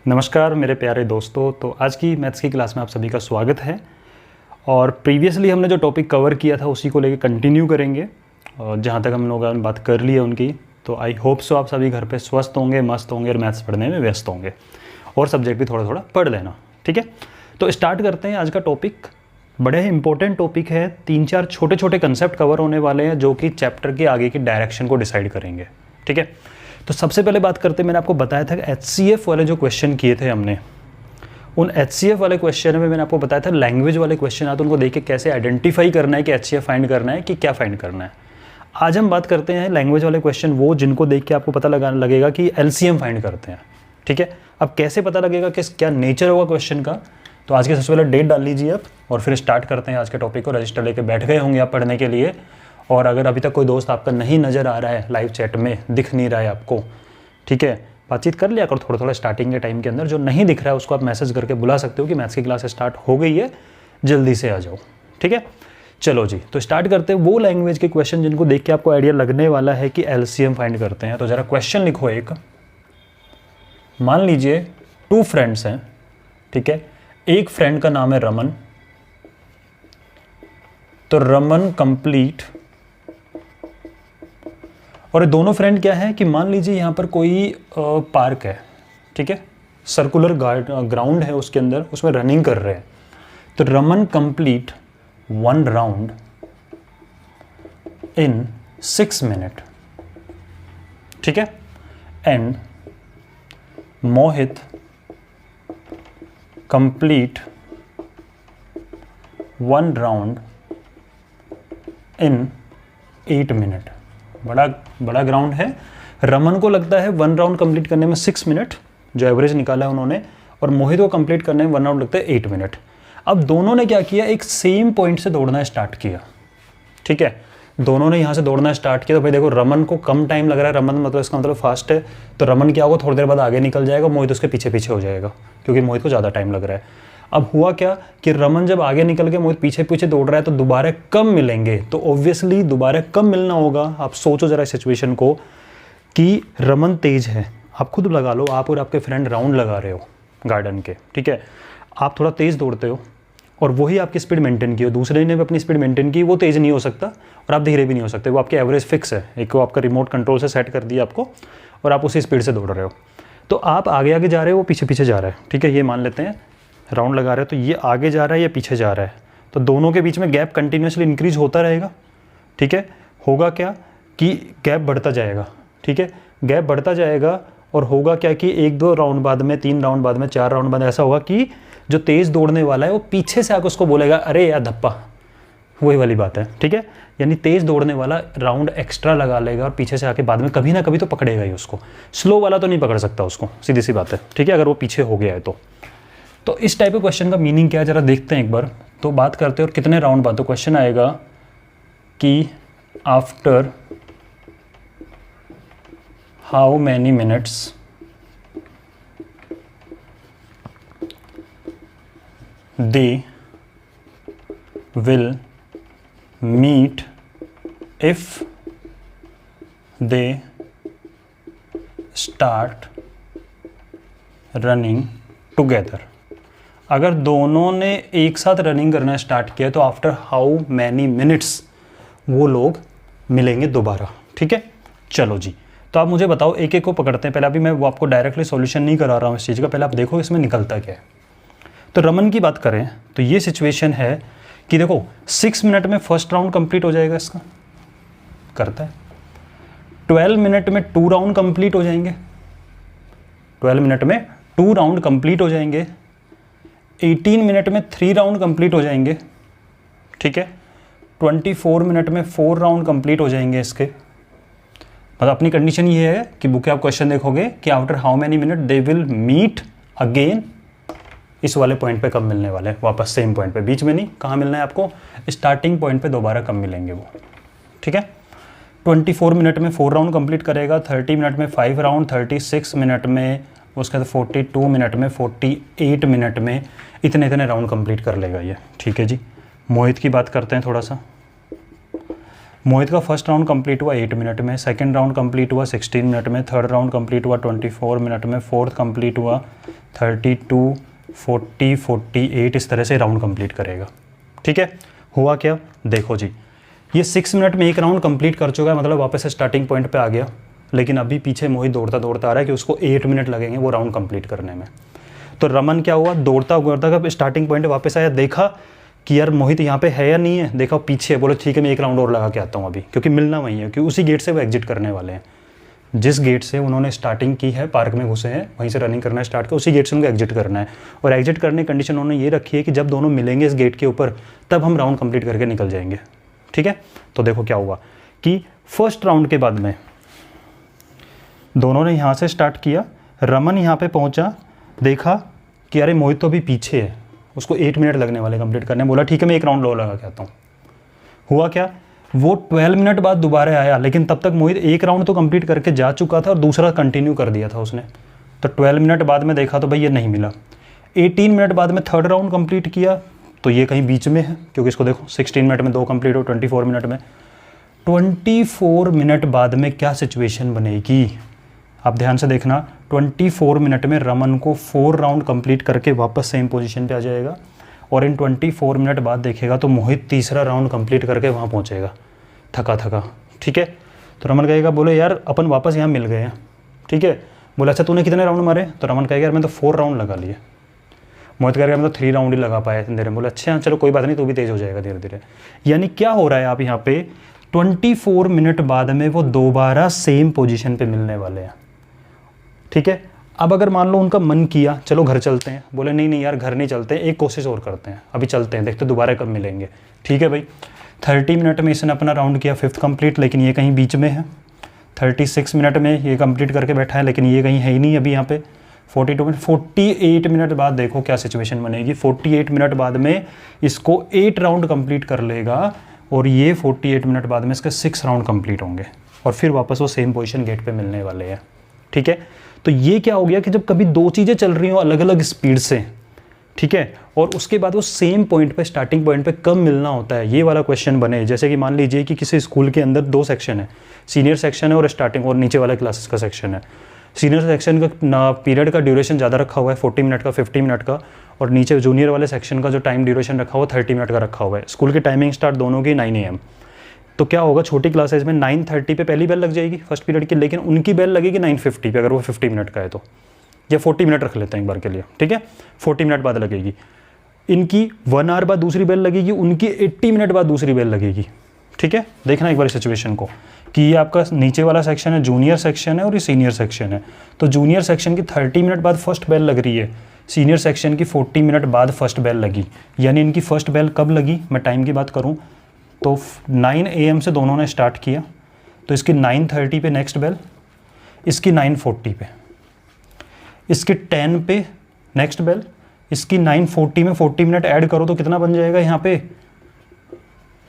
नमस्कार मेरे प्यारे दोस्तों। तो आज की मैथ्स की क्लास में आप सभी का स्वागत है। और प्रीवियसली हमने जो टॉपिक कवर किया था उसी को लेके कंटिन्यू करेंगे। और जहाँ तक हम लोगों ने बात कर ली है उनकी, तो आई होप सो आप सभी घर पे स्वस्थ होंगे, मस्त होंगे और मैथ्स पढ़ने में व्यस्त होंगे और सब्जेक्ट भी थोड़ा थोड़ा पढ़ लेना, ठीक है। तो स्टार्ट करते हैं आज का टॉपिक। बड़े ही इंपॉर्टेंट टॉपिक है, 3-4 छोटे छोटे कंसेप्ट कवर होने वाले हैं जो कि चैप्टर के आगे की डायरेक्शन को डिसाइड करेंगे, ठीक है। तो सबसे पहले बात करते हैं, मैंने आपको बताया था कि HCF वाले जो क्वेश्चन किए थे हमने, उन HCF वाले क्वेश्चन में मैंने आपको बताया था लैंग्वेज वाले क्वेश्चन आते, उनको देख के कैसे आइडेंटिफाई करना है कि HCF फाइंड करना है कि क्या फाइंड करना है। आज हम बात करते हैं लैंग्वेज वाले क्वेश्चन, वो जिनको देख के आपको पता लगेगा कि LCM फाइंड करते हैं, ठीक है। अब कैसे पता लगेगा कि क्या नेचर होगा क्वेश्चन का, तो आज के सबसे पहले डेट डाल लीजिए आप और फिर स्टार्ट करते हैं आज के टॉपिक को। रजिस्टर लेके बैठ गए होंगे आप पढ़ने के लिए, और अगर अभी तक कोई दोस्त आपका नहीं नज़र आ रहा है, लाइव चैट में दिख नहीं रहा है आपको, ठीक है, बातचीत कर लिया करो थोड़ा थोड़ा स्टार्टिंग के टाइम के अंदर। जो नहीं दिख रहा है उसको आप मैसेज करके बुला सकते हो कि मैथ्स की क्लास स्टार्ट हो गई है, जल्दी से आ जाओ, ठीक है। चलो जी, तो स्टार्ट करते हैं वो लैंग्वेज के क्वेश्चन जिनको देख के आपको आइडिया लगने वाला है कि LCM फाइंड करते हैं। तो ज़रा क्वेश्चन लिखो एक। मान लीजिए 2 फ्रेंड्स हैं, ठीक है। एक फ्रेंड का नाम है रमन, तो रमन कंप्लीट, और दोनों फ्रेंड क्या है कि मान लीजिए यहाँ पर कोई पार्क है, ठीक है, सर्कुलर ग्राउंड है, उसके अंदर उसमें रनिंग कर रहे हैं। तो Raman complete 1 round in 6 minute, ठीक है। And Mohit complete 1 round in 8 minute. बड़ा ग्राउंड है, रमन को लगता है 1 राउंड कंप्लीट करने में 6 मिनट, जो एवरेज निकाला है उन्होंने, और मोहित को कंप्लीट करने में 1 राउंड लगता है 8 मिनट। अब दोनों ने क्या किया, एक सेम पॉइंट से दौड़ना स्टार्ट किया, ठीक है। दोनों ने यहाँ से दौड़ना स्टार्ट किया। तो भाई देखो, रमन को कम टाइम लग रहा है, रमन मतलब इसका मतलब फास्ट है, तो रमन क्या होगा, थोड़ी देर बाद आगे निकल जाएगा, मोहित उसके पीछे पीछे हो जाएगा क्योंकि मोहित को ज़्यादा टाइम लग रहा है। अब हुआ क्या कि रमन जब आगे निकल के मोहित पीछे पीछे दौड़ रहा है, तो दोबारा कब मिलेंगे, तो ऑब्वियसली दोबारा कब मिलना होगा। आप सोचो ज़रा सिचुएशन को कि रमन तेज है, आप खुद लगा लो, आप और आपके फ्रेंड राउंड लगा रहे हो गार्डन के, ठीक है। आप थोड़ा तेज़ दौड़ते हो और वही आपकी स्पीड मेंटेन की हो, दूसरे ने भी अपनी स्पीड मेंटेन की, वो तेज़ नहीं हो सकता और आप धीरे भी नहीं हो सकते, वो आपके एवरेज फिक्स है, एक वो आपका रिमोट कंट्रोल से सेट कर दिया आपको, और आप उसी स्पीड से दौड़ रहे हो। तो आप आगे आगे जा रहे हो, वो पीछे पीछे जा रहा है, ठीक है। ये मान लेते हैं राउंड लगा रहे हो, तो ये आगे जा रहा है, ये पीछे जा रहा है, तो दोनों के बीच में गैप कंटिन्यूसली इंक्रीज होता रहेगा, ठीक है। होगा क्या कि गैप बढ़ता जाएगा, ठीक है, गैप बढ़ता जाएगा, और होगा क्या कि 1-2 राउंड बाद में, 3 राउंड बाद में, 4 राउंड बाद ऐसा होगा कि जो तेज़ दौड़ने वाला है वो पीछे से आकर उसको बोलेगा अरे यार धप्पा, वही वाली बात है, ठीक है। यानी तेज़ दौड़ने वाला राउंड एक्स्ट्रा लगा लेगा और पीछे से आके बाद में कभी ना कभी तो पकड़ेगा ही उसको। स्लो वाला तो नहीं पकड़ सकता उसको, सीधी सी बात है, ठीक है, अगर वो पीछे हो गया है तो इस टाइप के क्वेश्चन का मीनिंग क्या है जरा देखते हैं एक बार। तो बात करते हैं और कितने राउंड बाद, तो क्वेश्चन आएगा कि after how many minutes they will meet if they start running together. अगर दोनों ने एक साथ रनिंग करना स्टार्ट किया तो आफ्टर हाउ मैनी मिनट्स वो लोग मिलेंगे दोबारा, ठीक है। चलो जी, तो आप मुझे बताओ, एक एक को पकड़ते हैं। पहले अभी मैं वो आपको डायरेक्टली सॉल्यूशन नहीं करा रहा हूँ इस चीज़ का, पहले आप देखो इसमें निकलता क्या है। तो रमन की बात करें तो ये सिचुएशन है कि देखो 6 मिनट में फर्स्ट राउंड कंप्लीट हो जाएगा, इसका करता है। 12 मिनट में 2 राउंड कंप्लीट हो जाएंगे, 12 मिनट में 2 राउंड कंप्लीट हो जाएंगे। 18 मिनट में 3 राउंड कंप्लीट हो जाएंगे, ठीक है। 24 मिनट में 4 राउंड कंप्लीट हो जाएंगे इसके। मतलब अपनी कंडीशन ये है कि बुक आप क्वेश्चन देखोगे कि after how many minute they will meet again, इस वाले पॉइंट पे कब मिलने वाले हैं, वापस सेम पॉइंट पे, बीच में नहीं, कहाँ मिलना है आपको, स्टार्टिंग पॉइंट पे दोबारा कब मिलेंगे वो, ठीक है। 24 मिनट में 4 राउंड कंप्लीट करेगा, 30 मिनट में 5 राउंड, 36 मिनट में, उसके बाद 42 मिनट में, 48 मिनट में इतने राउंड कंप्लीट कर लेगा ये, ठीक है जी। मोहित की बात करते हैं थोड़ा सा। मोहित का फर्स्ट राउंड कंप्लीट हुआ 8 मिनट में, सेकंड राउंड कंप्लीट हुआ 16 मिनट में, थर्ड राउंड कंप्लीट हुआ 24 मिनट में, फोर्थ कंप्लीट हुआ 32, 40, 48 इस तरह से राउंड कंप्लीट करेगा। ठीक है, हुआ क्या, देखो जी, ये 6 मिनट में एक राउंड कंप्लीट कर चुका है, मतलब वापस से स्टार्टिंग पॉइंट पे आ गया। लेकिन अभी पीछे मोहित दौड़ता दौड़ता आ रहा है कि उसको 8 मिनट लगेंगे वो राउंड कंप्लीट करने में। तो रमन क्या हुआ, दौड़ता दौड़ता स्टार्टिंग पॉइंट पे वापस आया, देखा कि यार मोहित यहाँ पे है या नहीं है, देखा पीछे, बोलो ठीक है मैं एक राउंड और लगा के आता हूँ अभी, क्योंकि मिलना वहीं है, क्योंकि उसी गेट से वो एग्जिट करने वाले हैं। जिस गेट से उन्होंने स्टार्टिंग की है, पार्क में घुसे हैं, वहीं से रनिंग करना स्टार्ट किया, उसी गेट से उनको एग्जिट करना है। और एग्जिट करने की कंडीशन उन्होंने ये रखी है कि जब दोनों मिलेंगे इस गेट के ऊपर तब हम राउंड कंप्लीट करके निकल जाएंगे। ठीक है, तो देखो क्या हुआ कि फर्स्ट राउंड के बाद में दोनों ने यहाँ से स्टार्ट किया, रमन यहाँ पे पहुँचा, देखा कि अरे मोहित तो अभी पीछे है, उसको 8 मिनट लगने वाले कंप्लीट करने, बोला ठीक है मैं एक राउंड लो लगा के आता हूँ। हुआ क्या, वो 12 मिनट बाद दोबारा आया, लेकिन तब तक मोहित एक राउंड तो कंप्लीट करके जा चुका था और दूसरा कंटिन्यू कर दिया था उसने। तो 12 मिनट बाद में देखा तो भाई ये नहीं मिला। 18 मिनट बाद में थर्ड राउंड कंप्लीट किया, तो ये कहीं बीच में है, क्योंकि इसको देखो 16 मिनट में 2 कंप्लीट हो, 24 मिनट में। 24 मिनट बाद में क्या सिचुएशन बनेगी, आप ध्यान से देखना। 24 मिनट में रमन को 4 राउंड कंप्लीट करके वापस सेम पोजीशन पे आ जाएगा, और इन 24 मिनट बाद देखेगा तो मोहित तीसरा राउंड कंप्लीट करके वहाँ पहुँचेगा थका थका। ठीक है, तो रमन कहेगा, बोले यार अपन वापस यहाँ मिल गए हैं। ठीक है, बोले अच्छा तूने कितने राउंड मारे, तो रमन कहेगा यार मैं तो 4 राउंड लगा लिए। मोहित कहेगा मैं तो 3 राउंड ही लगा पाया इतनी देर में। बोले अच्छा चलो कोई बात नहीं, तू भी तेज़ हो जाएगा धीरे धीरे। यानी क्या हो रहा है, आप यहाँ पे 24 मिनट बाद में वो दोबारा सेम पोजीशन पे मिलने वाले हैं। ठीक है, अब अगर मान लो उनका मन किया चलो घर चलते हैं, बोले नहीं नहीं यार घर नहीं चलते हैं, एक कोशिश और करते हैं, अभी चलते हैं, देखते दोबारा कब मिलेंगे। ठीक है भाई, 30 मिनट में इसने अपना राउंड किया 5th कंप्लीट, लेकिन ये कहीं बीच में है। 36 मिनट में ये कंप्लीट करके बैठा है, लेकिन ये कहीं है ही नहीं अभी यहाँ पे। 42 मिनट, 48 मिनट बाद देखो क्या सिचुएशन बनेगी। 48 मिनट बाद में इसको 8 राउंड कंप्लीट कर लेगा, और ये 48 मिनट बाद में इसके 6 राउंड कंप्लीट होंगे, और फिर वापस वो सेम पोजीशन गेट पे मिलने वाले हैं। ठीक है, तो ये क्या हो गया कि जब कभी 2 चीज़ें चल रही हो अलग अलग स्पीड से, ठीक है, और उसके बाद वो सेम पॉइंट पे, स्टार्टिंग पॉइंट पे कब मिलना होता है, ये वाला क्वेश्चन बने। जैसे कि मान लीजिए कि किसी स्कूल के अंदर 2 सेक्शन है, सीनियर सेक्शन है और स्टार्टिंग और नीचे वाला क्लासेस का सेक्शन है। सीनियर सेक्शन का पीरियड का ड्यूरेशन ज़्यादा रखा हुआ है, 40 मिनट का, 50 मिनट का, और नीचे जूनियर वाले सेक्शन का जो टाइम ड्यूरेशन रखा हुआ है 30 मिनट का रखा हुआ है। स्कूल की टाइमिंग स्टार्ट दोनों की 9 AM। तो क्या होगा, छोटी क्लासेज में 9:30 पे पहली बेल लग जाएगी फर्स्ट पीरियड की, लेकिन उनकी बेल लगेगी 9:50 पे, अगर वो 50 मिनट का है तो, या 40 मिनट रख लेते हैं एक बार के लिए। ठीक है, 40 मिनट बाद लगेगी इनकी, 1 आवर बाद दूसरी बेल लगेगी उनकी, 80 मिनट बाद दूसरी बेल लगेगी। ठीक है, देखना एक बार सिचुएशन को कि ये आपका नीचे वाला सेक्शन है, जूनियर सेक्शन है और ये सीनियर सेक्शन है। तो जूनियर सेक्शन की 30 मिनट बाद फर्स्ट बेल लग रही है, सीनियर सेक्शन की 40 मिनट बाद फर्स्ट बेल लगी। यानी इनकी फर्स्ट बेल कब लगी, मैं टाइम की बात करूँ तो 9 AM से दोनों ने स्टार्ट किया, तो इसकी 9:30 पे नेक्स्ट बेल, इसकी 9:40 पे, इसके 10 पे नेक्स्ट बेल, इसकी 9:40 में 40 मिनट ऐड करो तो कितना बन जाएगा यहाँ पे,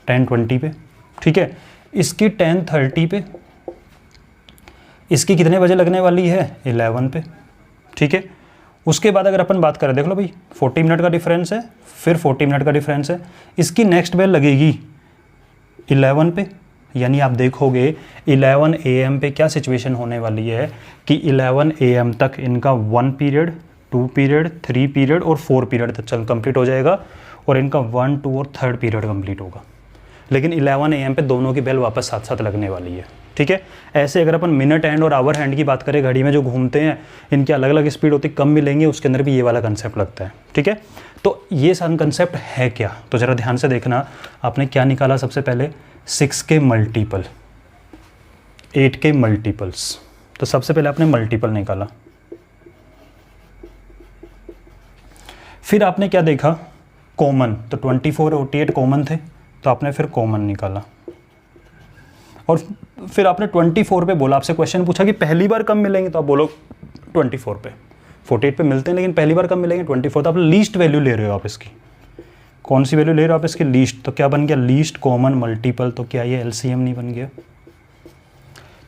10:20 पे। ठीक है, इसकी 10:30 पे, इसकी कितने बजे लगने वाली है, 11 पे। ठीक है, उसके बाद अगर अपन बात करें, देख लो भाई 40 मिनट का डिफरेंस है, फिर 40 मिनट का डिफरेंस है, इसकी नेक्स्ट बेल लगेगी 11 पे। यानी आप देखोगे 11 AM पे क्या सिचुएशन होने वाली है कि 11 AM तक इनका 1 पीरियड, 2 पीरियड, 3 पीरियड और 4 पीरियड तक चल कंप्लीट हो जाएगा, और इनका 1, 2 और 3rd पीरियड कंप्लीट होगा। लेकिन 11 AM पे दोनों की बेल वापस साथ साथ लगने वाली है। ठीक है, ऐसे अगर अपन मिनट हैंड और आवर हैंड की बात करें, घड़ी में जो घूमते हैं इनकी अलग अलग स्पीड होती, कम मिलेंगे, उसके अंदर भी ये वाला कंसेप्ट लगता है। ठीक है, तो ये सन कंसेप्ट है क्या, तो ज़रा ध्यान से देखना। आपने क्या निकाला सबसे पहले, 6 के मल्टीपल, 8 के मल्टीपल्स। तो सबसे पहले आपने मल्टीपल निकाला, फिर आपने क्या देखा, कॉमन। तो 24 और 48 कॉमन थे, तो आपने फिर कॉमन निकाला, और फिर आपने 24 पे बोला। आपसे क्वेश्चन पूछा कि पहली बार कब मिलेंगे, तो आप बोलो 24 पे। 48 पे मिलते हैं लेकिन पहली बार कब मिलेंगे, 24। तो आप लीस्ट वैल्यू ले रहे हो, आप इसकी कौन सी वैल्यू ले रहे हो आप, इसकी लीस्ट। तो क्या बन गया, लीस्ट कॉमन मल्टीपल। तो क्या ये LCM नहीं बन गया।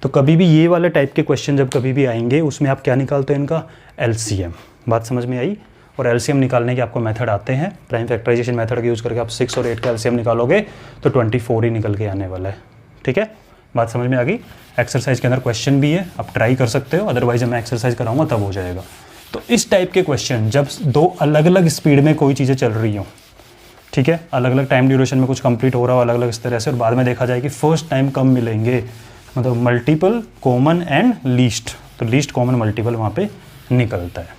तो कभी भी ये वाले टाइप के क्वेश्चन जब कभी भी आएंगे, उसमें आप क्या निकालते हो, इनका LCM। बात समझ में आई। और LCM निकालने के आपको मेथड आते हैं, प्राइम फैक्टराइजेशन मेथड का यूज़ करके आप 6 और 8 का LCM निकालोगे तो 24 ही निकल के आने वाला है। ठीक है, बात समझ में आ गई। एक्सरसाइज के अंदर क्वेश्चन भी है, आप ट्राई कर सकते हो, अदरवाइज मैं एक्सरसाइज कराऊंगा तब हो जाएगा। तो इस टाइप के क्वेश्चन जब दो अलग अलग स्पीड में कोई चीज़ें चल रही हों, ठीक है, अलग अलग टाइम ड्यूरेशन में कुछ कंप्लीट हो रहा हो अलग अलग इस तरह से, और बाद में देखा जाए कि फर्स्ट टाइम कब मिलेंगे, मतलब मल्टीपल कॉमन एंड लीस्ट, तो लीस्ट कॉमन मल्टीपल वहाँ पे निकलता है।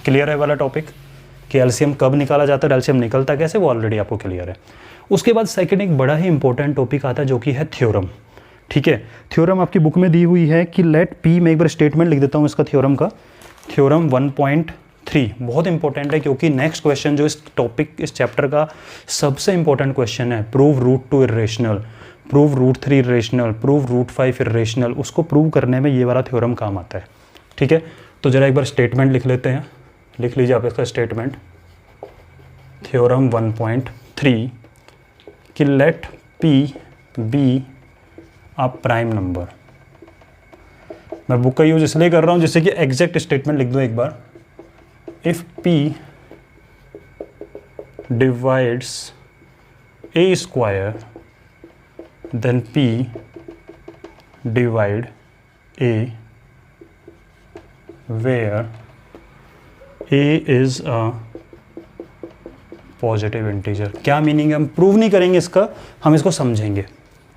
क्लियर है वाला टॉपिक कि एलसीएम कब निकाला जाता है, एलसीएम निकलता कैसे, वो ऑलरेडी आपको क्लियर है। उसके बाद सेकंड एक बड़ा ही इंपॉर्टेंट टॉपिक आता है जो कि है थ्योरम। ठीक है, थ्योरम आपकी बुक में दी हुई है कि लेट पी, मैं एक बार स्टेटमेंट लिख देता हूँ इसका थ्योरम का। थ्योरम 1.3 बहुत इंपॉर्टेंट है क्योंकि नेक्स्ट क्वेश्चन जो इस टॉपिक इस चैप्टर का सबसे इंपॉर्टेंट क्वेश्चन है, prove root 2 irrational, prove root 3 irrational, prove root 5 irrational, उसको प्रूव करने में ये वाला थ्योरम काम आता है। ठीक है, तो जरा एक बार स्टेटमेंट लिख लेते हैं, लिख लीजिए आप इसका स्टेटमेंट। थ्योरम 1.3 कि let P be a prime number. मैं बुक का यूज इसलिए कर रहा हूँ जिससे कि एग्जैक्ट स्टेटमेंट लिख दो एक बार। If P divides A square then P divide A where A is a positive integer. क्या मीनिंग है, हम प्रूव नहीं करेंगे इसका, हम इसको समझेंगे।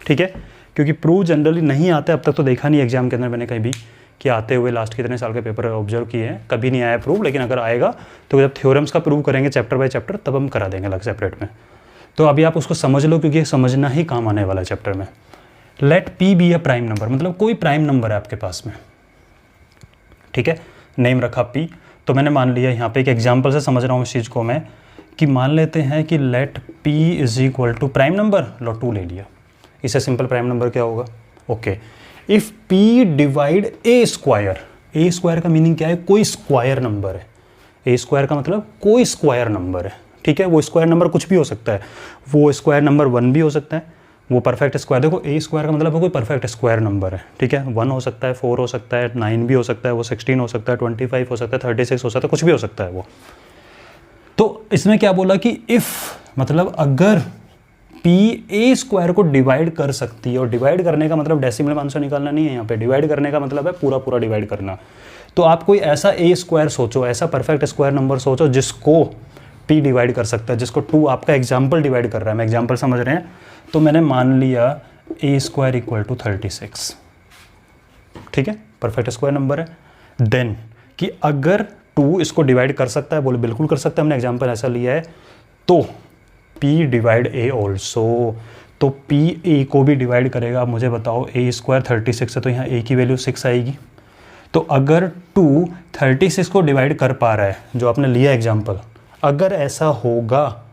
ठीक है, क्योंकि प्रूव जनरली नहीं आता है, अब तक तो देखा नहीं एग्जाम के अंदर मैंने कहीं भी कि आते हुए लास्ट कितने साल के पेपर ऑब्जर्व किए हैं, कभी नहीं आया प्रूव, लेकिन अगर आएगा तो जब थ्योरम्स का प्रूव करेंगे चैप्टर बाय चैप्टर तब हम करा देंगे अलग सेपरेट में। तो अभी आप उसको समझ लो क्योंकि समझना ही काम आने वाला है चैप्टर में। Let P be a prime number, मतलब कोई प्राइम नंबर है आपके पास में। ठीक है, नेम रखा पी, तो मैंने मान लिया यहाँ पे एक एग्जाम्पल से समझ रहा हूँ इस चीज़ को मैं, कि मान लेते हैं कि let p is equal to prime number, लो 2 ले लिया, इससे सिंपल प्राइम नंबर क्या होगा, okay. If p divide a square, a square का मीनिंग क्या है, कोई स्क्वायर नंबर है, a स्क्वायर का मतलब कोई स्क्वायर नंबर है। ठीक है, वो स्क्वायर नंबर कुछ भी हो सकता है, वो स्क्वायर नंबर 1 भी हो सकता है, वो परफेक्ट स्क्वायर, देखो a स्क्वायर का मतलब है कोई परफेक्ट स्क्वायर नंबर है। ठीक है, 1 हो सकता है, 4 हो सकता है, 9 भी हो सकता है, वो 16 हो सकता है, 25 हो सकता है, 36 हो सकता है, कुछ भी हो सकता है वो। तो इसमें क्या बोला कि इफ मतलब अगर p a स्क्वायर को डिवाइड कर सकती है, और डिवाइड करने का मतलब डेसिमल मान से निकालना नहीं है, यहाँ पे डिवाइड करने का मतलब है पूरा पूरा डिवाइड करना। तो आप कोई ऐसा a स्क्वायर सोचो, ऐसा परफेक्ट स्क्वायर नंबर सोचो जिसको p डिवाइड कर सकता है, जिसको 2 आपका एग्जाम्पल डिवाइड कर रहा है, मैं एग्जाम्पल समझ रहे हैं। तो मैंने मान लिया a स्क्वायर इक्वल टू 36। ठीक है, परफेक्ट स्क्वायर नंबर है। देन कि अगर 2 इसको डिवाइड कर सकता है, बोले बिल्कुल कर सकता है, हमने एग्जाम्पल ऐसा लिया है, तो p डिवाइड a ऑल्सो, तो p a को भी डिवाइड करेगा। मुझे बताओ a स्क्वायर 36 है तो यहाँ a की वैल्यू 6 आएगी। तो अगर 2 36 को डिवाइड कर पा रहा है, जो आपने लिया एग्जाम्पल, अगर ऐसा होगा,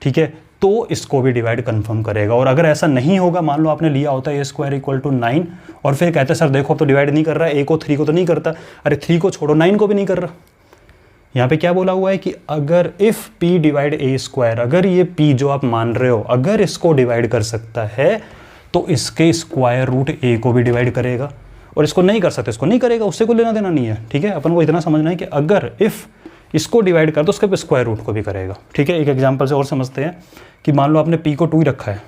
ठीक है, तो इसको भी डिवाइड कंफर्म करेगा। और अगर ऐसा नहीं होगा, मान लो आपने लिया होता है a स्क्वायर इक्वल टू 9 और फिर कहते सर देखो अब तो डिवाइड नहीं कर रहा है, a को 3 को तो नहीं करता, अरे 3 को छोड़ो 9 को भी नहीं कर रहा। यहाँ पे क्या बोला हुआ है कि अगर if p divide a square, अगर ये p जो आप मान रहे हो अगर इसको डिवाइड कर सकता है तो इसके स्क्वायर रूट a को भी डिवाइड करेगा, और इसको नहीं कर सकते इसको नहीं करेगा, उससे कोई लेना देना नहीं है। ठीक है, अपन को इतना समझना है कि अगर इफ इसको डिवाइड कर तो उसके स्क्वायर रूट को भी करेगा। ठीक है, एक एग्जाम्पल से और समझते हैं कि मान लो आपने p को 2 ही रखा है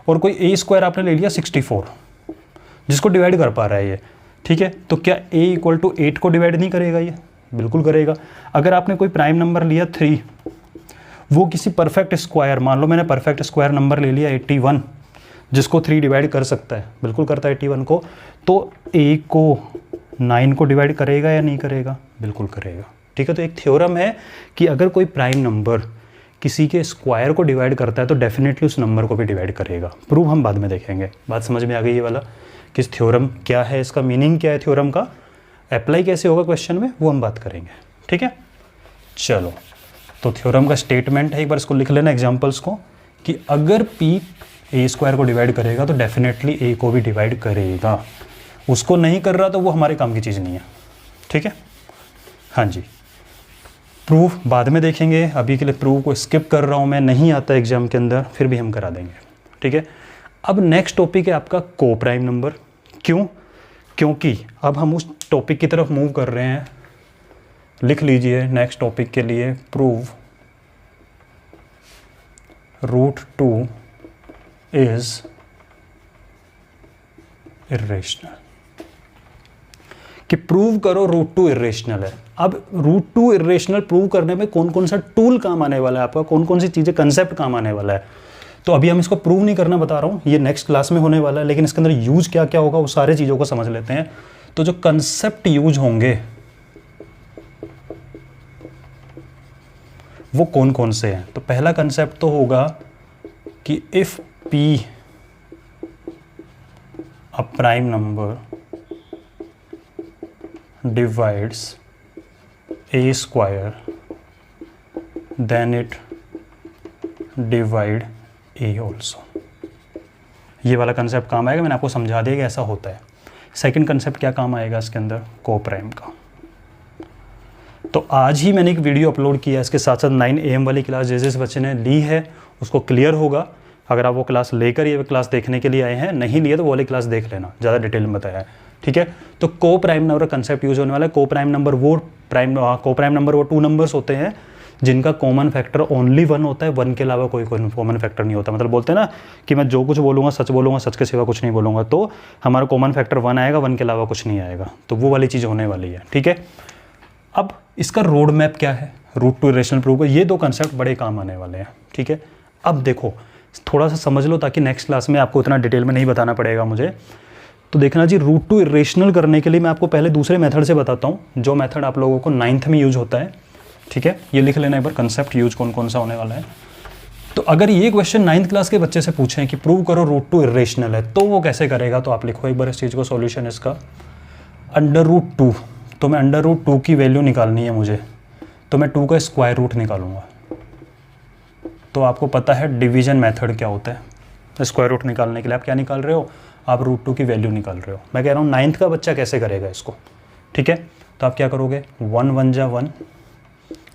और कोई a स्क्वायर आपने ले लिया 64 जिसको डिवाइड कर पा रहा है ये। ठीक है, तो क्या a इक्वल टू 8 को डिवाइड नहीं करेगा, ये बिल्कुल करेगा। अगर आपने कोई प्राइम नंबर लिया 3, वो किसी परफेक्ट स्क्वायर, मान लो मैंने परफेक्ट स्क्वायर नंबर ले लिया 81 जिसको 3 डिवाइड कर सकता है, बिल्कुल करता है 81 को, तो a को 9 को डिवाइड करेगा या नहीं करेगा, बिल्कुल करेगा। ठीक है, तो एक थ्योरम है कि अगर कोई प्राइम नंबर किसी के स्क्वायर को डिवाइड करता है तो डेफिनेटली उस नंबर को भी डिवाइड करेगा। प्रूफ हम बाद में देखेंगे। बात समझ में आ गई ये वाला कि थ्योरम क्या है, इसका मीनिंग क्या है, थ्योरम का अप्लाई कैसे होगा क्वेश्चन में, वो हम बात करेंगे। ठीक है, चलो, तो थ्योरम का स्टेटमेंट है, एक बार इसको लिख लेना एग्जांपल्स को, कि अगर p a स्क्वायर को डिवाइड करेगा तो डेफिनेटली a को भी डिवाइड करेगा, उसको नहीं कर रहा तो वो हमारे काम की चीज़ नहीं है। ठीक है, हाँ जी, प्रूफ बाद में देखेंगे, अभी के लिए प्रूफ को स्किप कर रहा हूँ मैं, नहीं आता एग्जाम के अंदर, फिर भी हम करा देंगे। ठीक है, अब नेक्स्ट टॉपिक है आपका को प्राइम नंबर। क्यों, क्योंकि अब हम उस टॉपिक की तरफ मूव कर रहे हैं। लिख लीजिए नेक्स्ट टॉपिक के लिए, प्रूव रूट 2 इज इर्रेशनल। कि प्रूव करो रूट 2 इरेशनल है। अब रूट 2 इरेशनल प्रूव करने में कौन कौन सा टूल काम आने वाला है आपका, कौन कौन सी चीज़ें कंसेप्ट काम आने वाला है, तो अभी हम इसको प्रूव नहीं करना बता रहा हूँ, ये नेक्स्ट क्लास में होने वाला है, लेकिन इसके अंदर यूज क्या क्या होगा वो सारे चीज़ों को समझ लेते हैं। तो जो कंसेप्ट यूज होंगे वो कौन कौन से हैं, तो पहला कंसेप्ट तो होगा कि if P a prime number divides a square then it divide a also। ये वाला कंसेप्ट काम आएगा, मैंने आपको समझा दिया कि ऐसा होता है। सेकंड कंसेप्ट क्या काम आएगा इसके अंदर, कोप्राइम का। तो आज ही मैंने एक वीडियो अपलोड किया, इसके साथ साथ 9 AM वाली क्लास जिस बच्चे ने ली है उसको क्लियर होगा। अगर आप वो क्लास लेकर ये क्लास देखने के लिए आए हैं, नहीं लिए तो वो वाली क्लास देख लेना, ज़्यादा डिटेल में बताया है, ठीक है। तो को प्राइम नंबर कंसेप्ट यूज होने वाला है। को प्राइम नंबर वो 2 नंबर्स होते हैं जिनका कॉमन फैक्टर ओनली 1 होता है, 1 के अलावा कोई कॉमन फैक्टर नहीं होता। मतलब बोलते हैं ना कि मैं जो कुछ बोलूँगा, सच के सिवा कुछ नहीं बोलूँगा, तो हमारा कॉमन फैक्टर 1 आएगा, 1 के अलावा कुछ नहीं आएगा। तो वो वाली चीज़ होने वाली है, ठीक है। अब इसका रोड मैप क्या है, रूट 2 इरेशनल प्रूव, ये 2 कंसेप्ट बड़े काम आने वाले हैं, ठीक है। अब देखो थोड़ा सा समझ लो ताकि नेक्स्ट क्लास में आपको इतना डिटेल में नहीं बताना पड़ेगा मुझे। तो देखना जी, रूट 2 इरेशनल करने के लिए मैं आपको पहले दूसरे मेथड से बताता हूँ, जो मेथड आप लोगों को 9th में यूज होता है, ठीक है। ये लिख लेना एक बार, कंसेप्ट यूज कौन कौन सा होने वाला है। तो अगर ये क्वेश्चन 9th क्लास के बच्चे से पूछें कि प्रूव करो रूट 2 इरेशनल है, तो वो कैसे करेगा, तो आप लिखो एक बार इस चीज़ को, सॉल्यूशन इसका √2। तो मैं √2 की वैल्यू निकालनी है मुझे, तो मैं 2 का स्क्वायर रूट निकालूंगा। तो आपको पता है डिवीजन मेथड क्या होता है, स्क्वायर रूट निकालने के लिए आप क्या निकाल रहे हो, आप √2 की वैल्यू निकाल रहे हो। मैं कह रहा हूँ 9th का बच्चा कैसे करेगा इसको, ठीक है। तो आप क्या करोगे, 1 1 जा 1,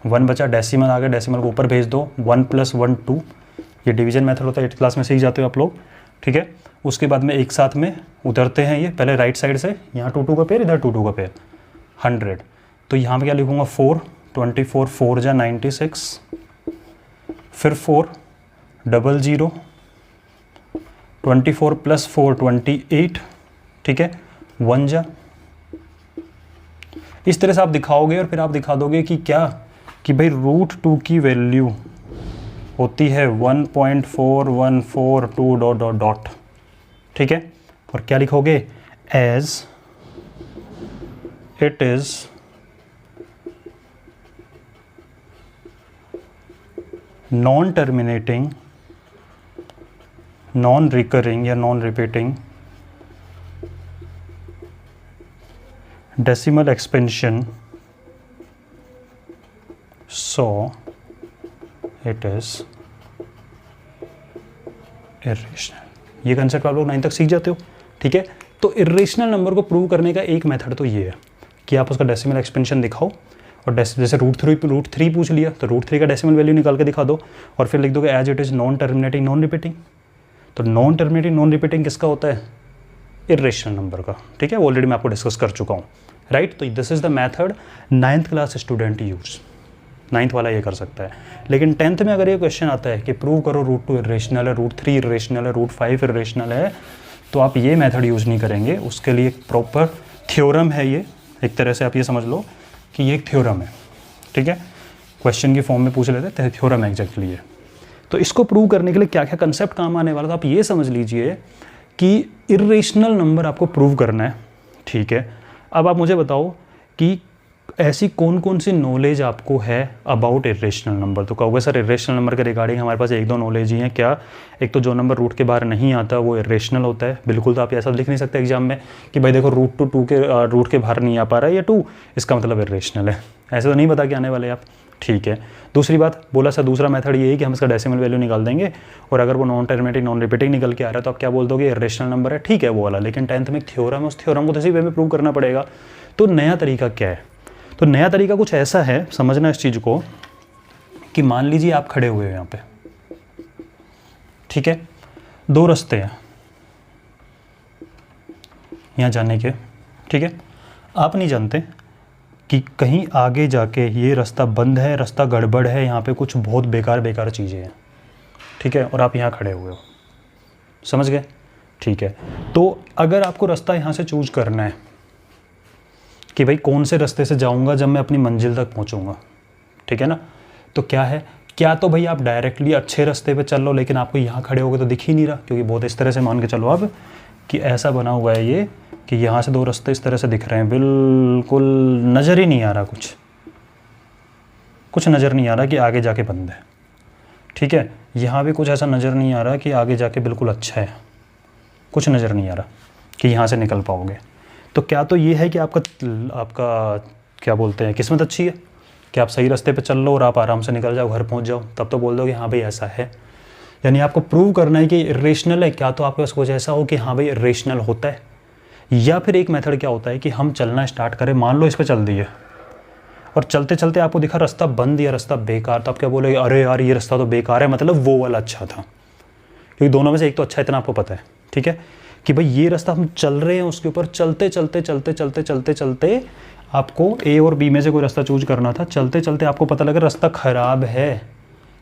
1 बचा, डेसिमल आ गया, डेसिमल को ऊपर भेज दो, 1 + 1 2, ये डिवीजन मेथड होता है, 8th क्लास में सीख जाते हो आप लोग, ठीक है। उसके बाद में एक साथ में उतरते हैं, ये पहले राइट साइड से, यहाँ 2 2 का पेयर, इधर 2 2 का पेयर, 100। तो यहाँ पे क्या लिखूँगा, 4, 24, 4 जा 96, फिर 4 0 0, 24 + 4 28, ठीक है, 1 जा। इस तरह से आप दिखाओगे और फिर आप दिखा दोगे कि क्या, कि भाई √2 की वैल्यू होती है 1.4142 ... ठीक है। और क्या लिखोगे, as it is non terminating, non recurring या non repeating decimal expansion, so it is irrational. ये कंसेप्ट आप लोग 9 तक सीख जाते हो, ठीक है। तो इर्रेशनल नंबर को प्रूव करने का एक मेथड तो ये है कि आप उसका डेसिमल एक्सपेंशन दिखाओ, और जैसे √3 पूछ लिया तो √3 का डेसिमल वैल्यू निकाल के दिखा दो, और फिर लिख दोगे as it is non terminating non repeating. तो नॉन टर्मिनेटिंग नॉन रिपीटिंग किसका होता है, इर्रेशनल नंबर का, ठीक है। ऑलरेडी मैं आपको डिस्कस कर चुका हूँ, राइट। तो this is the method 9th class student use, 9th वाला ये कर सकता है। लेकिन 10th में अगर ये क्वेश्चन आता है कि प्रूव करो √2 इर्रेशनल है, √3 इर्रेशनल है, √5 इर्रेशनल है, तो आप ये मेथड यूज़ नहीं करेंगे। उसके लिए एक प्रॉपर थ्योरम है, ये एक तरह से आप ये समझ लो कि ये एक थ्योरम है, ठीक है। क्वेश्चन की फॉर्म में पूछ लेते हैं, थ्योरम है एग्जैक्टली ये। तो इसको प्रूव करने के लिए क्या क्या कंसेप्ट काम आने वाला था, आप ये समझ लीजिए कि इर्रेशनल नंबर आपको प्रूव करना है, ठीक है। अब आप मुझे बताओ कि ऐसी कौन कौन सी नॉलेज आपको है अबाउट इर्रेशनल नंबर। तो कहोगे सर इर्रेशनल नंबर के रिगार्डिंग हमारे पास 1-2 नॉलेज ही हैं क्या। एक तो जो नंबर रूट के बाहर नहीं आता वो इर्रेशनल होता है, बिल्कुल। तो आप ऐसा लिख नहीं सकते एग्जाम में कि भाई देखो रूट के बाहर नहीं आ पा रहा है, या 2 इसका मतलब इर्रेशनल है, ऐसे तो नहीं बता के आने वाले आप, ठीक है। दूसरी बात बोला सर, दूसरा मेथड ये है कि हम इसका डेसिमल वैल्यू निकाल देंगे, और अगर वो नॉन टर्मिनेटिंग नॉन रिपीटिंग निकल के आ रहा है तो आप क्या बोल दोगे, इर्रेशनल नंबर है, ठीक है वो वाला। लेकिन 10th में एक थ्योरम है, उस थ्योरम को तो इसी वे में प्रूव करना पड़ेगा। तो नया तरीका क्या है, तो नया तरीका कुछ ऐसा है, समझना इस चीज़ को, कि मान लीजिए आप खड़े हुए हैं यहाँ पे, ठीक है। 2 रास्ते हैं यहाँ जाने के, ठीक है। आप नहीं जानते कि कहीं आगे जाके ये रास्ता बंद है, रास्ता गड़बड़ है, यहाँ पे कुछ बहुत बेकार चीज़ें हैं, ठीक है। और आप यहाँ खड़े हुए हो, समझ गए, ठीक है। तो अगर आपको रास्ता यहाँ से चूज करना है, कि भाई कौन से रास्ते से जाऊंगा जब मैं अपनी मंजिल तक पहुंचूंगा, ठीक है ना। तो क्या है, क्या तो भाई आप डायरेक्टली अच्छे रास्ते पे चल लो, लेकिन आपको यहाँ खड़े होगे तो दिख ही नहीं रहा, क्योंकि बहुत इस तरह से मान के चलो आप कि ऐसा बना हुआ है ये कि यहाँ से 2 रास्ते इस तरह से दिख रहे हैं, बिल्कुल नज़र ही नहीं आ रहा, कुछ नज़र नहीं आ रहा कि आगे जाके बंद है, ठीक है। यहाँ भी कुछ ऐसा नज़र नहीं आ रहा कि आगे जाके बिल्कुल अच्छा है, कुछ नज़र नहीं आ रहा कि यहाँ से निकल पाओगे। तो क्या तो ये है कि आपका क्या बोलते हैं, किस्मत अच्छी है कि आप सही रास्ते पे चल लो और आप आराम से निकल जाओ, घर पहुँच जाओ, तब तो बोल दोगे हाँ भाई ऐसा है। यानी आपको प्रूव करना है कि इरेशनल है, क्या तो आपके पास कुछ ऐसा हो कि हाँ भाई इरेशनल होता है। या फिर एक मेथड क्या होता है कि हम चलना स्टार्ट करें, मान लो इस पर चल दिए और चलते चलते आपको दिखा रास्ता बंद या रास्ता बेकार, तो आप क्या बोलोगे, अरे यार ये रास्ता तो बेकार है, मतलब वो वाला अच्छा था, क्योंकि दोनों में से एक तो अच्छा है, इतना आपको पता है, ठीक है, कि भाई ये रास्ता हम चल रहे हैं उसके ऊपर, चलते चलते चलते चलते चलते चलते आपको ए और बी में से कोई रास्ता चूज करना था, चलते चलते आपको पता लगा रास्ता ख़राब है,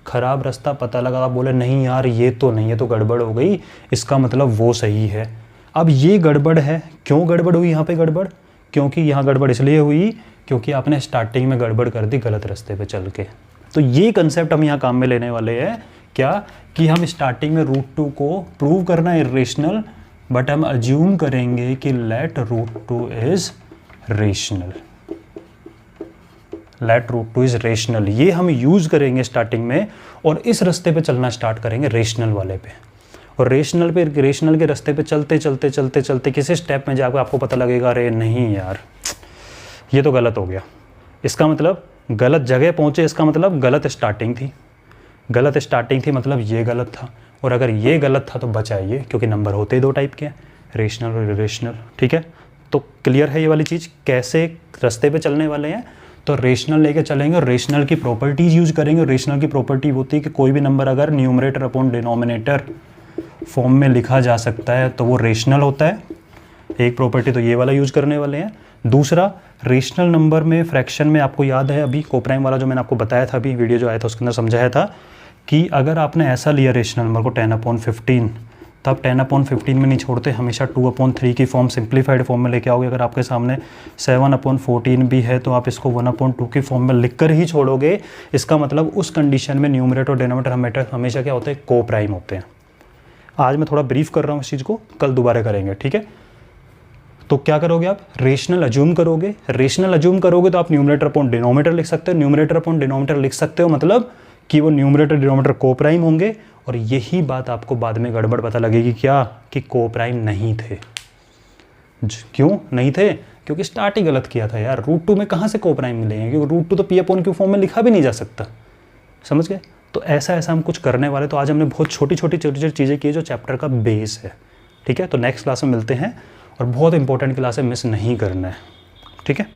ख़राब रास्ता पता लगा, आप बोले नहीं यार ये तो नहीं है, तो गड़बड़ हो गई, इसका मतलब वो सही है। अब ये गड़बड़ है, क्यों गड़बड़ हुई यहाँ पे गड़बड़, क्योंकि यहाँ गड़बड़ इसलिए हुई क्योंकि आपने स्टार्टिंग में गड़बड़ कर दी गलत रास्ते पे चल के। तो ये कंसेप्ट हम यहाँ काम में लेने वाले हैं, क्या कि हम स्टार्टिंग में रूट 2 को प्रूव करना है इरेशनल, बट हम अज्यूम करेंगे कि let root 2 is rational, let root 2 is rational, ये हम यूज़ करेंगे स्टार्टिंग में और इस रास्ते पे चलना स्टार्ट करेंगे रेशनल वाले पे। और रेशनल के रास्ते पे चलते चलते चलते चलते किसी स्टेप में जाकर आपको पता लगेगा अरे नहीं यार ये तो गलत हो गया, इसका मतलब गलत जगह पहुँचे, इसका मतलब गलत स्टार्टिंग थी, गलत स्टार्टिंग थी मतलब ये गलत था, और अगर ये गलत था तो बचाइए, क्योंकि नंबर होते ही 2 टाइप के हैं, रेशनल और इरेशनल, ठीक है। तो क्लियर है ये वाली चीज़, कैसे रास्ते पे चलने वाले हैं, तो रेशनल लेके चलेंगे और रेशनल की प्रॉपर्टीज़ यूज़ करेंगे। रेशनल की प्रॉपर्टी होती है कि कोई भी नंबर अगर न्यूमरेटर अपॉन डिनोमिनेटर फॉर्म में लिखा जा सकता है तो वो रेशनल होता है, एक प्रॉपर्टी तो ये वाला यूज़ करने वाले हैं। दूसरा, रेशनल नंबर में फ्रैक्शन में आपको याद है अभी कोप्राइम वाला जो मैंने आपको बताया था, अभी वीडियो जो आया था उसके अंदर समझाया था कि अगर आपने ऐसा लिया रेशनल नंबर को 10/15, तब 10/15 में नहीं छोड़ते, हमेशा 2/3 की फॉर्म सिंप्लीफाइड फॉर्म में लेके आओगे। अगर आपके सामने 7/14 भी है तो आप इसको 1/2 की फॉर्म में लिख कर ही छोड़ोगे। इसका मतलब उस कंडीशन में न्यूमरेटर और डिनोमिनेटर हमेशा क्या होते हैं, कोप्राइम होते हैं। आज मैं थोड़ा ब्रीफ कर रहा हूँ इस चीज़ को, कल दोबारा करेंगे, ठीक है। तो क्या करोगे आप, रेशनल अज्यूम करोगे, रेशनल अज्यूम करोगे तो आप न्यूमरेटर अपॉन डिनोमिनेटर लिख सकते हो, न्यूमरेटर अपॉन डिनोमिनेटर लिख सकते हो मतलब कि वो न्यूमरेटर डिनोमिनेटर कोप्राइम होंगे। और यही बात आपको बाद में गड़बड़ पता लगेगी, क्या कि कोप्राइम नहीं थे। क्यों नहीं थे, क्योंकि स्टार्ट ही गलत किया था यार, रूट 2 में कहाँ से कोप्राइम मिलेंगे, क्योंकि रूट 2 तो P/Q फॉर्म में लिखा भी नहीं जा सकता, समझ गए। तो ऐसा ऐसा हम कुछ करने वाले, तो आज हमने बहुत छोटी छोटी चीज़ें की जो चैप्टर का बेस है, ठीक है। तो नेक्स्ट क्लास में मिलते हैं और बहुत इंपॉर्टेंट क्लास है, मिस नहीं करना है, ठीक है।